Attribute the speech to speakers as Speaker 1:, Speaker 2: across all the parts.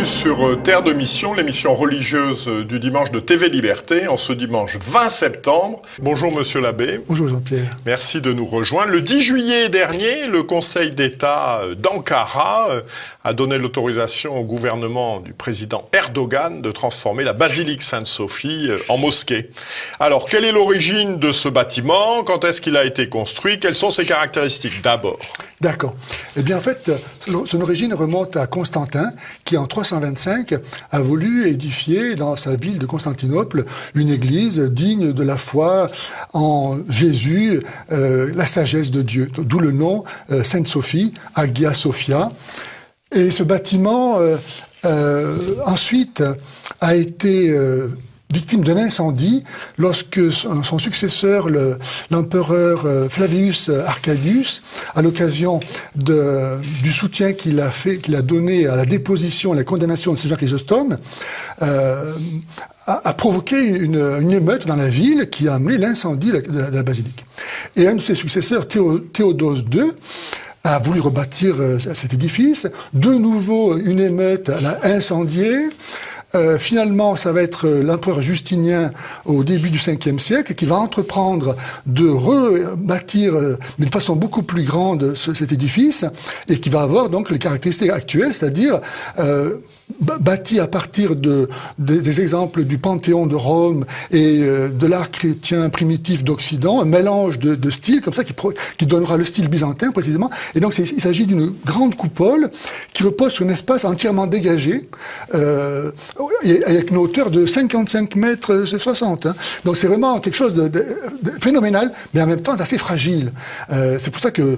Speaker 1: bienvenue sur Terre de Mission, l'émission religieuse du dimanche de TV Liberté, en ce dimanche 20 septembre. Bonjour Monsieur l'abbé.
Speaker 2: Bonjour Jean-Pierre.
Speaker 1: Merci de nous rejoindre. Le 10 juillet dernier, le Conseil d'État d'Ankara a donné l'autorisation au gouvernement du président Erdogan de transformer la basilique Sainte-Sophie en mosquée. Alors, quelle est l'origine de ce bâtiment? Quand est-ce qu'il a été construit? Quelles sont ses caractéristiques d'abord?
Speaker 2: D'accord. Eh bien, en fait, son origine remonte à Constantin, qui en 325 a voulu édifier dans sa ville de Constantinople une église digne de la foi en Jésus, la sagesse de Dieu. D'où le nom Sainte-Sophie, Hagia Sophia. Et ce bâtiment, ensuite, a été victime d'un incendie lorsque son successeur, l'empereur Flavius Arcadius, à l'occasion du soutien qu'il a donné à la déposition et à la condamnation de Saint Jean Chrysostome, a provoqué une émeute dans la ville qui a amené l'incendie de la basilique. Et un de ses successeurs, Théodose II, a voulu rebâtir cet édifice. De nouveau, une émeute l'a incendié. Finalement, ça va être l'empereur Justinien au début du 5e siècle qui va entreprendre de rebâtir, mais de façon beaucoup plus grande, cet édifice, et qui va avoir donc les caractéristiques actuelles, c'est-à-dire bâti à partir des exemples du Panthéon de Rome et de l'art chrétien primitif d'Occident, un mélange de styles comme ça qui donnera le style byzantin précisément. Et donc il s'agit d'une grande coupole qui repose sur un espace entièrement dégagé avec une hauteur de 55 mètres 60. Hein. Donc c'est vraiment quelque chose de phénoménal, mais en même temps assez fragile. C'est pour ça que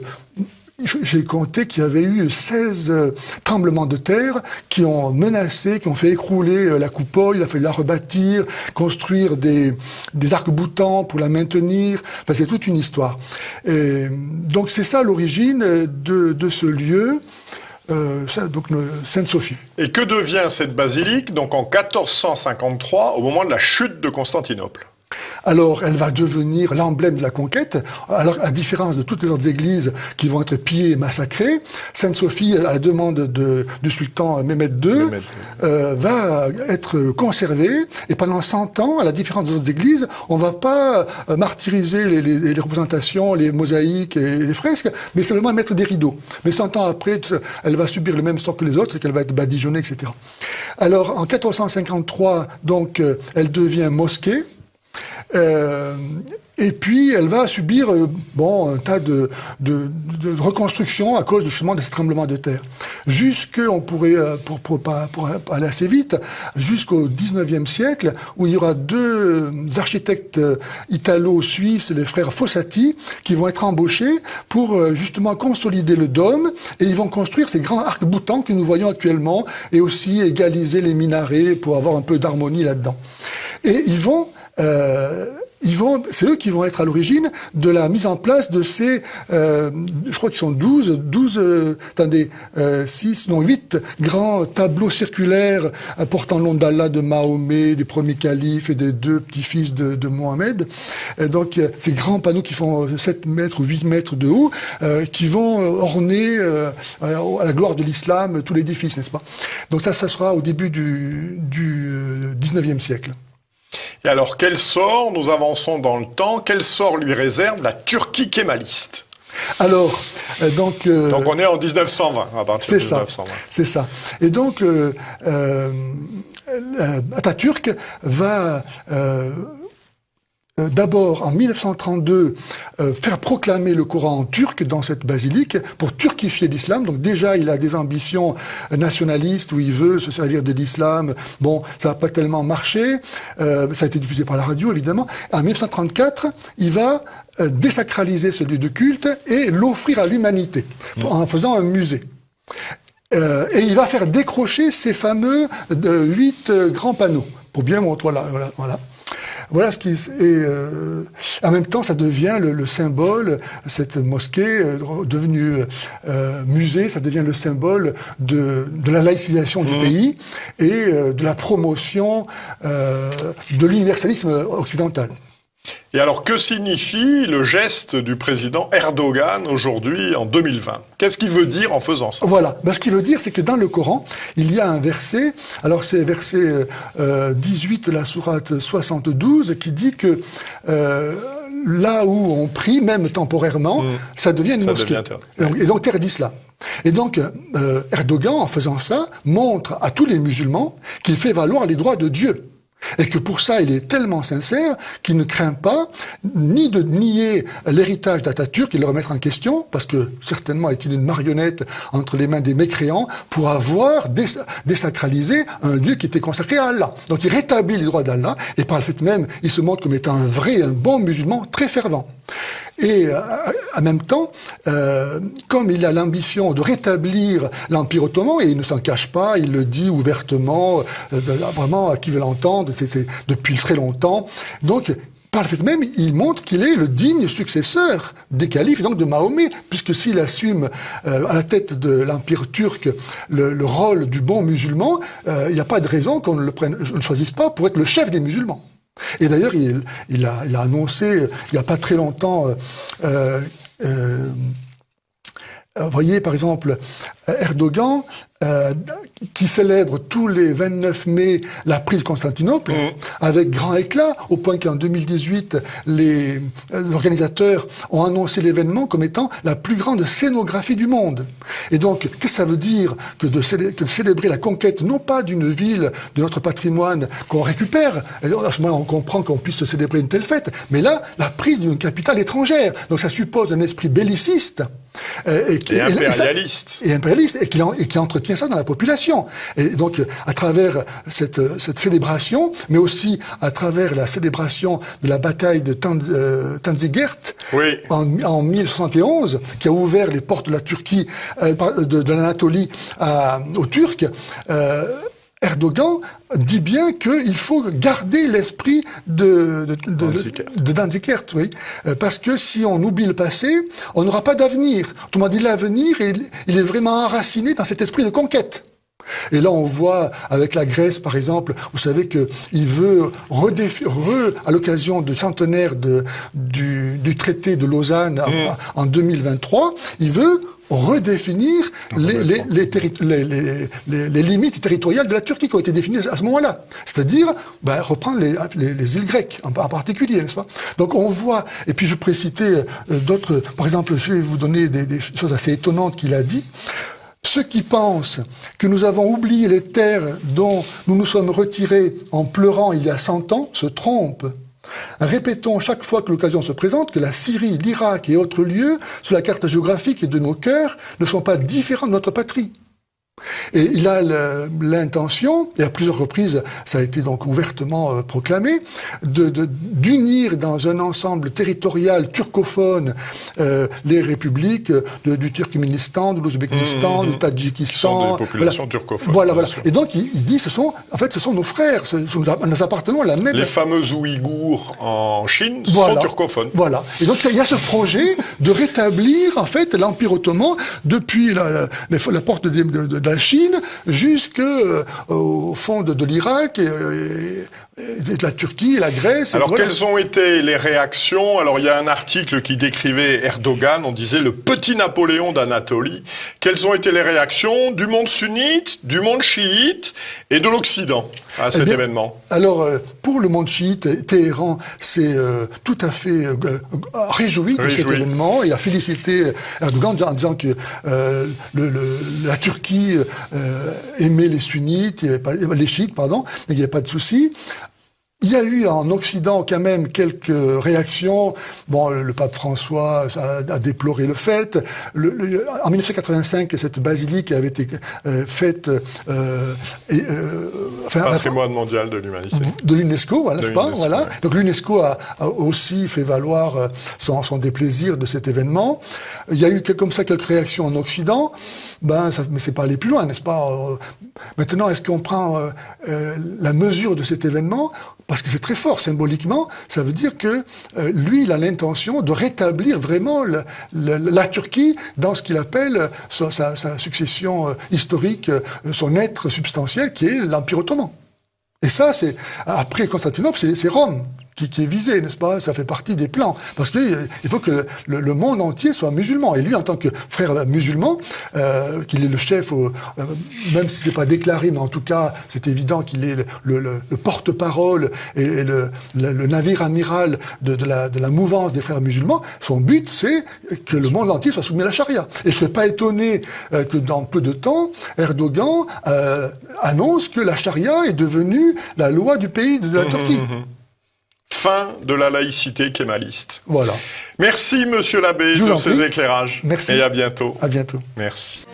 Speaker 2: j'ai compté qu'il y avait eu 16 tremblements de terre qui ont menacé, qui ont fait écrouler la coupole. Il a fallu la rebâtir, construire des arcs-boutants pour la maintenir. Enfin, c'est toute une histoire. Et donc c'est ça l'origine de ce lieu. Donc Sainte-Sophie.
Speaker 1: Et que devient cette basilique donc en 1453 au moment de la chute de Constantinople?
Speaker 2: Alors, elle va devenir l'emblème de la conquête. Alors, à différence de toutes les autres églises qui vont être pillées et massacrées, Sainte-Sophie, à la demande du sultan Mehmed II, va être conservée. Et pendant 100 ans, à la différence des autres églises, on va pas martyriser les représentations, les mosaïques et les fresques, mais simplement mettre des rideaux. Mais 100 ans après, elle va subir le même sort que les autres, c'est qu'elle va être badigeonnée, etc. Alors, en 1453, donc, elle devient mosquée. Et puis elle va subir un tas de reconstructions à cause justement de ce tremblement de terre. On pourrait pour aller assez vite, jusqu'au 19e siècle où il y aura deux architectes italo-suisses, les frères Fossati, qui vont être embauchés pour justement consolider le dôme, et ils vont construire ces grands arcs-boutants que nous voyons actuellement et aussi égaliser les minarets pour avoir un peu d'harmonie là-dedans. Et c'est eux qui vont être à l'origine de la mise en place de ces, je crois qu'ils sont 8 grands tableaux circulaires portant le nom d'Allah, de Mahomet, des premiers califes et des deux petits-fils de Mohamed. Donc, ces grands panneaux qui font 7 mètres ou 8 mètres de haut, qui vont orner à la gloire de l'islam tout l'édifice, n'est-ce pas? Donc ça sera au début du 19e siècle.
Speaker 1: Et alors, quel sort, nous avançons dans le temps, quel sort lui réserve la Turquie kémaliste?
Speaker 2: Alors, donc
Speaker 1: on est en 1920, à partir de 1920.
Speaker 2: C'est ça. Et donc, Atatürk va d'abord, en 1932, faire proclamer le Coran en turc dans cette basilique pour turquifier l'islam. Donc déjà, il a des ambitions nationalistes où il veut se servir de l'islam. Bon, ça n'a pas tellement marché. Ça a été diffusé par la radio, évidemment. En 1934, il va désacraliser ce lieu de culte et l'offrir à l'humanité en faisant un musée. Et il va faire décrocher ces fameux 8 grands panneaux pour bien montrer. Voilà. Voilà ce qui est. En même temps, ça devient le symbole, cette mosquée devenue musée, ça devient le symbole de la laïcisation du pays et de la promotion de l'universalisme occidental.
Speaker 1: Et alors, que signifie le geste du président Erdogan aujourd'hui, en 2020 ? Qu'est-ce qu'il veut dire en faisant ça ?
Speaker 2: Voilà. Ce qu'il veut dire, c'est que dans le Coran, il y a un verset, alors c'est verset 18 de la sourate 72, qui dit que là où on prie, même temporairement, ça devient une mosquée. Et donc, interdit cela. Et donc, Erdogan, en faisant ça, montre à tous les musulmans qu'il fait valoir les droits de Dieu. Et que pour ça, il est tellement sincère qu'il ne craint pas ni de nier l'héritage d'Atatürk et le remettre en question, parce que certainement est-il une marionnette entre les mains des mécréants pour avoir désacralisé un lieu qui était consacré à Allah. Donc il rétablit les droits d'Allah, et par le fait même, il se montre comme étant un bon musulman très fervent. Et en même temps, comme il a l'ambition de rétablir l'Empire ottoman, et il ne s'en cache pas, il le dit ouvertement, vraiment à qui veut l'entendre, c'est depuis très longtemps. Donc, par le fait même, il montre qu'il est le digne successeur des califes, et donc de Mahomet, puisque s'il assume à la tête de l'Empire turc le rôle du bon musulman, il n'y a pas de raison qu'on ne le choisisse pas pour être le chef des musulmans. Et d'ailleurs, il a annoncé, il n'y a pas très longtemps, vous voyez, par exemple, Erdogan, qui célèbre tous les 29 mai la prise de Constantinople, avec grand éclat, au point qu'en 2018, les organisateurs ont annoncé l'événement comme étant la plus grande scénographie du monde. Et donc, qu'est-ce que ça veut dire que de célébrer la conquête, non pas d'une ville, de notre patrimoine qu'on récupère, et à ce moment-là, on comprend qu'on puisse célébrer une telle fête, mais là, la prise d'une capitale étrangère. Donc ça suppose un esprit belliciste,
Speaker 1: et impérialiste.
Speaker 2: Et qui entretient ça dans la population. Et donc, à travers cette célébration, mais aussi à travers la célébration de la bataille de Tanzighert, en 1071, qui a ouvert les portes de la Turquie, de l'Anatolie aux Turcs, Erdogan dit bien qu'il faut garder l'esprit de Danziger, oui. Parce que si on oublie le passé, on n'aura pas d'avenir. Autrement dit, l'avenir, il est vraiment enraciné dans cet esprit de conquête. Et là, on voit avec la Grèce, par exemple, vous savez qu'il veut à l'occasion du centenaire du traité de Lausanne en 2023, il veut redéfinir les limites territoriales de la Turquie qui ont été définies à ce moment-là. C'est-à-dire, reprendre les îles grecques en particulier, n'est-ce pas? Donc on voit, et puis je pourrais citer d'autres, par exemple, je vais vous donner des choses assez étonnantes qu'il a dit. Ceux qui pensent que nous avons oublié les terres dont nous nous sommes retirés en pleurant il y a 100 ans se trompent. Répétons chaque fois que l'occasion se présente que la Syrie, l'Irak et autres lieux sur la carte géographique et de nos cœurs ne sont pas différents de notre patrie. Et il a l'intention, et à plusieurs reprises, ça a été donc ouvertement proclamé, d'unir dans un ensemble territorial turcophone les républiques du Turkménistan, de l'Ouzbékistan, du Tadjikistan.
Speaker 1: Des populations turcophones.
Speaker 2: Voilà. Et donc il dit, ce sont nos frères, nous appartenons à la même.
Speaker 1: Les fameux Ouïghours en Chine sont turcophones.
Speaker 2: Voilà. Et donc il y a ce projet de rétablir en fait l'Empire ottoman depuis la porte de la Chine jusqu'au fond de l'Irak et de la Turquie et la Grèce.
Speaker 1: Alors quelles ont été les réactions? Alors il y a un article qui décrivait Erdogan, on disait le petit Napoléon d'Anatolie. Quelles ont été les réactions du monde sunnite, du monde chiite et de l'Occident à cet événement?
Speaker 2: Alors pour le monde chiite, Téhéran s'est tout à fait réjoui de cet événement et a félicité Erdogan en disant que la Turquie aimait les sunnites, les chiites, pardon, mais il n'y avait pas de souci. Il y a eu en Occident quand même quelques réactions. Bon, le pape François a déploré le fait. En 1985, cette basilique avait été faite...
Speaker 1: Patrimoine mondial de l'humanité.
Speaker 2: De l'UNESCO, voilà, n'est-ce pas? Voilà. Ouais. Donc l'UNESCO a aussi fait valoir son déplaisir de cet événement. Il y a eu comme ça quelques réactions en Occident. Mais c'est pas aller plus loin, n'est-ce pas? Maintenant, est-ce qu'on prend la mesure de cet événement? Parce que c'est très fort symboliquement, ça veut dire que lui, il a l'intention de rétablir vraiment la Turquie dans ce qu'il appelle sa succession historique, son être substantiel qui est l'Empire ottoman. Et ça, c'est après Constantinople, c'est Rome. qui est visé, n'est-ce pas? Ça fait partie des plans. Parce qu'il faut que le monde entier soit musulman. Et lui, en tant que frère musulman, qu'il est le chef, même si c'est pas déclaré, mais en tout cas, c'est évident qu'il est le porte-parole et le navire amiral de la mouvance des frères musulmans. Son but, c'est que le monde entier soit soumis à la charia. Et je ne serais pas étonné que dans peu de temps, Erdogan annonce que la charia est devenue la loi du pays de la Turquie.
Speaker 1: Fin de la laïcité kémaliste.
Speaker 2: Voilà.
Speaker 1: Merci, monsieur l'abbé, de ces éclairages.
Speaker 2: Merci.
Speaker 1: Et à bientôt.
Speaker 2: À bientôt.
Speaker 1: Merci.